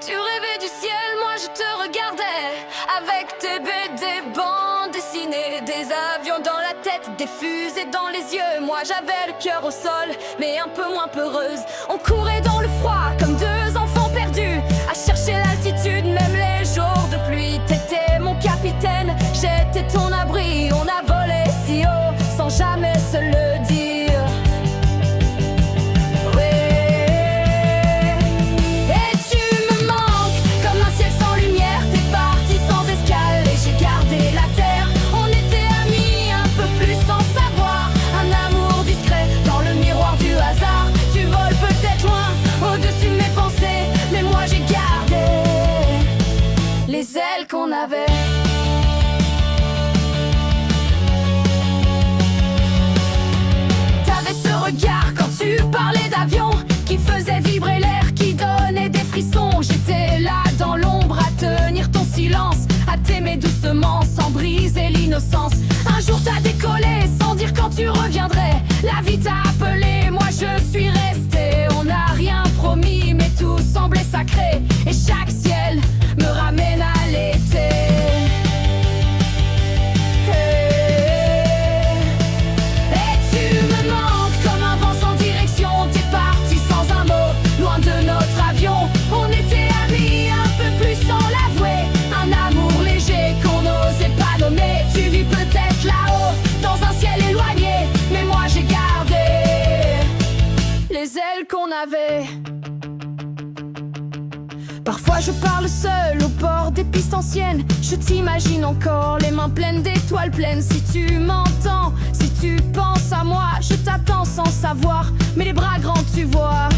Tu rêvais du ciel, moi je te regardais. Avec tes BD, bandes dessinées, des avions dans la tête, des fusées dans les yeux. Moi j'avais le cœur au sol, mais un peu moins peureuse. On courait dans le froid comme deux enfants perdus, à chercher l'altitude, même les jours de pluie. T'étais mon capitaine, j'étais ton abri. On a volé si haut, sans jamais se le dire. Les ailes qu'on avait. T'avais ce regard quand tu parlais d'avion, qui faisait vibrer l'air, qui donnait des frissons. J'étais là dans l'ombre à tenir ton silence, à t'aimer doucement sans briser l'innocence. Un jour t'as décollé sans dire quand tu reviendrais. La vie t'a appelé, moi je suis restée. On n'a rien promis mais tout semblait sacré, et chaque ciel me ramène à l'été. Et tu me manques comme un vent sans direction. T'es parti sans un mot, loin de notre avion. On était amis un peu plus sans l'avouer, un amour léger qu'on n'osait pas nommer. Tu vis peut-être là-haut, dans un ciel éloigné, mais moi j'ai gardé les ailes qu'on avait. Parfois je parle seul au bord des pistes anciennes. Je t'imagine encore les mains pleines d'étoiles pleines. Si tu m'entends, si tu penses à moi, je t'attends sans savoir, mais les bras grands tu vois.